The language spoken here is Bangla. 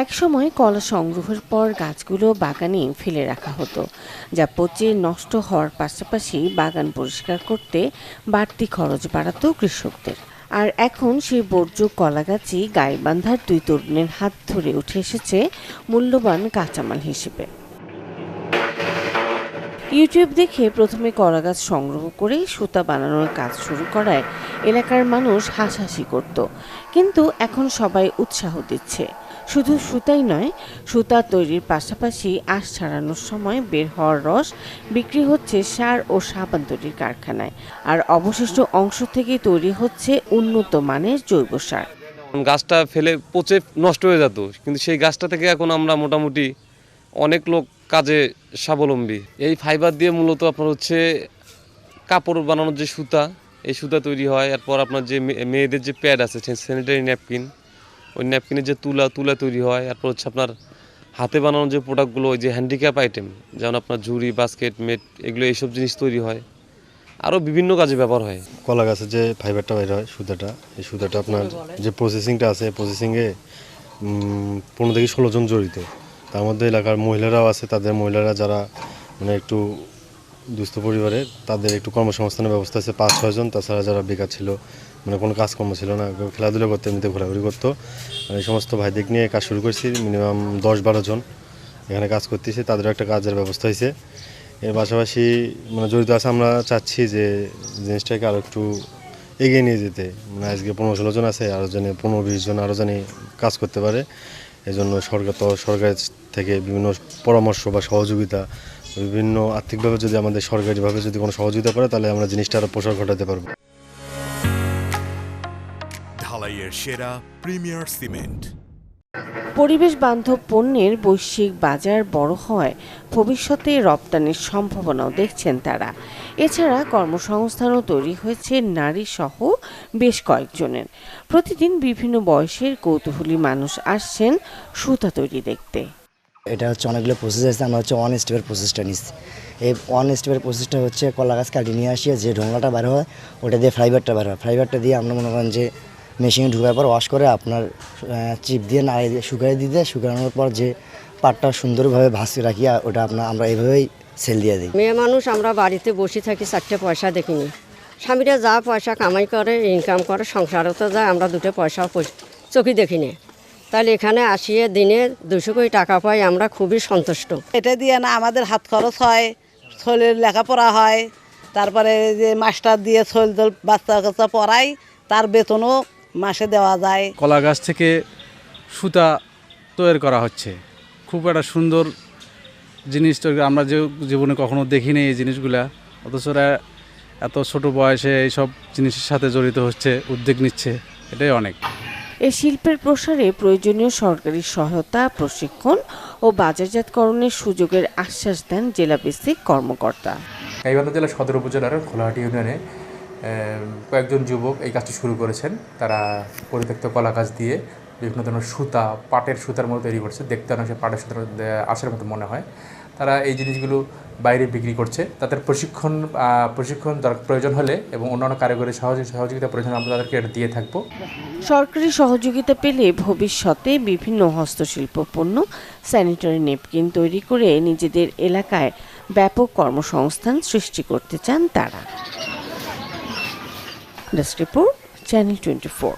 একসময় কলা সংগ্রহের পর গাছগুলো বাগানে ফেলে রাখা হতো, যা পচে নষ্ট হওয়ার পাশাপাশি বাগান পরিষ্কার করতে বাড়তি খরচ বাড়াতো কৃষকদের। আর এখন সেই বর্জ্য কলা গাছই গাইবান্ধার দুই তরুণের হাত ধরে উঠে এসেছে মূল্যবান কাঁচামাল হিসেবে। ইউটিউব দেখে প্রথমে কলা গাছ সংগ্রহ করে সুতা বানানোর কাজ শুরু করায় এলাকার মানুষ হাসাহাসি করত, কিন্তু এখন সবাই উৎসাহ দিচ্ছে। শুধু সুতাই নয়, সুতা তৈরির পাশাপাশি আঁশ ছাড়ানোর সময় বের হওয়ার রস বিক্রি হচ্ছে সার ও সাবান তৈরির কারখানায়, আর অবশিষ্ট অংশ থেকে তৈরি হচ্ছে উন্নত মানের জৈব সার। গাছটা ফেলে পচে নষ্ট হয়ে যেত, কিন্তু সেই গাছটা থেকে এখন আমরা মোটামুটি অনেক লোক কাজে স্বাবলম্বী। এই ফাইবার দিয়ে মূলত আপনার হচ্ছে কাপড় বানানোর যে সুতা, এই সুতা তৈরি হয়। এরপর আপনার যে মেয়েদের যে প্যাড আছে, স্যানিটারি ন্যাপকিন, ওই ন্যাপকিনের যে তুলা তৈরি হয়। এরপর হচ্ছে আপনার হাতে বানানোর যে প্রোডাক্টগুলো, ওই যে হ্যান্ডিক্যাপ আইটেম, যেমন আপনার ঝুড়ি, বাস্কেট, মেট, এগুলো এইসব জিনিস তৈরি হয়। আরও বিভিন্ন কাজে ব্যবহার হয়। কলা গাছের যে ফাইবারটা বের হয়, সুতাটা, এই সুতাটা আপনার যে প্রসেসিংটা আছে, প্রসেসিংয়ে 15 থেকে 16 জন জড়িত। তার মধ্যে এলাকার মহিলারাও আছে। মহিলারা যারা মানে একটু দুস্থ পরিবারের, তাদের একটু কর্মসংস্থানের ব্যবস্থা আছে 5-6 জন। তাছাড়া যারা বেকার ছিল, মানে কোনো কাজকর্ম ছিল না, খেলাধুলা করতে, এমনিতে ঘোরাঘুরি করতো, এই সমস্ত ভাইদের নিয়ে কাজ শুরু করছি। মিনিমাম 10-12 জন এখানে কাজ করতেছি, তাদেরও একটা কাজের ব্যবস্থা হয়েছে। এর পাশাপাশি মানে জড়িত আছে। আমরা চাচ্ছি যে জিনিসটাকে আরও একটু এগিয়ে নিয়ে যেতে। মানে আজকে 15-16 জন আছে, আরও জানি 15-20 জন আরও জানি কাজ করতে পারে। এই জন্য সরকারের থেকে বিভিন্ন পরামর্শ বা সহযোগিতা, বিভিন্ন আর্থিকভাবে যদি আমাদের সরকারিভাবে যদি কোনো সহযোগিতা করে, তাহলে আমরা জিনিসটা আরও প্রসার ঘটাতে পারবো। ঢালাইয়ের সেরা প্রিমিয়ার সিমেন্ট। পরিবেশ বান্ধব পণ্যের বৈশ্বিক বাজার বড় হওয়ায় ভবিষ্যতে রপ্তানির সম্ভাবনাও দেখছেন তারা। এছাড়া কর্মসংস্থানও তৈরি হয়েছে নারী সহ বেশ কয়েকজনের। প্রতিদিন বিভিন্ন বয়সের কৌতূহলী মানুষ আসছেন সুতা তৈরি দেখতে। এটা হচ্ছে অনেকগুলো প্রসেস আছে। আমরা হচ্ছে 1 স্টেপের প্রসেসটা নিচ্ছি। এই 1 স্টেপের প্রসেসটা হচ্ছে কলা গাছ কাটিয়ে নিয়ে আসিয়ে যে ঢোংলাটা বার হয়, ওটা দিয়ে ফাইবারটা বার হয়। ফাইবারটা দিয়ে আমরা মনে করেন যে মেশিনে ঢুকার পর ওয়াশ করে আপনার চিপ দিয়ে নাড়িয়ে দিয়ে শুকানোর পর যে পাটটা সুন্দরভাবে ভাসিয়ে রাখি, ওটা আমরা এইভাবেই সেল দিয়ে দিই। মেয়ে মানুষ আমরা বাড়িতে বসে থাকি, 4টে পয়সা দেখিনি। স্বামীরা যা পয়সা কামাই করে, ইনকাম করে, সংসারও তো যায়, আমরা 2 পয়সা চোখে দেখিনি। তাহলে এখানে আসিয়ে দিনে 200 কোটি টাকা পাই, আমরা খুবই সন্তুষ্ট। এটা দিয়ে না আমাদের হাত খরচ হয়, ছেলের লেখাপড়া হয়, তারপরে যে মাস্টার দিয়ে ছেলে বাচ্চা কাচ্চা পড়াই, তার বেতনও মাসে দেওয়া যায়। কলা গাছ থেকে সুতা তৈরি করা হচ্ছে, খুব একটা সুন্দর জিনিস। আমরা যে জীবনে কখনো দেখিনি এই জিনিসগুলা, অথচ এত ছোট বয়সে এইসব জিনিসের সাথে জড়িত হচ্ছে, উদ্যোগ নিচ্ছে, এটাই অনেক। এই শিল্পের প্রসারে প্রয়োজনীয় সরকারি সহায়তা, প্রশিক্ষণ ও বাজারজাতকরণের সুযোগের আশ্বাস দেন জেলাভিত্তিক কর্মকর্তা। গাইবান্ধা জেলা সদর উপজেলার খোলাহাটি ইউনিয়নে কয়েকজন যুবক এই কাজটি শুরু করেছেন। তারা পরিত্যক্ত কলা গাছ দিয়ে বিভিন্ন ধরনের সুতা, পাটের সুতার মতো তৈরি করছে। দেখতে অনেক পাটের সুতার আঁশের মতো মনে হয়। তারা এই জিনিসগুলো বাইরে বিক্রি করছে। তাদের প্রশিক্ষণ প্রয়োজন হলে এবং অন্যান্য কারিগরি সহযোগিতা প্রয়োজন, আমরা তাদেরকে এটা দিয়ে থাকবো। সরকারি সহযোগিতা পেলে ভবিষ্যতে বিভিন্ন হস্তশিল্প পণ্য, স্যানিটারি ন্যাপকিন তৈরি করে নিজেদের এলাকায় ব্যাপক কর্মসংস্থান সৃষ্টি করতে চান তারা। Desk report, channel 24।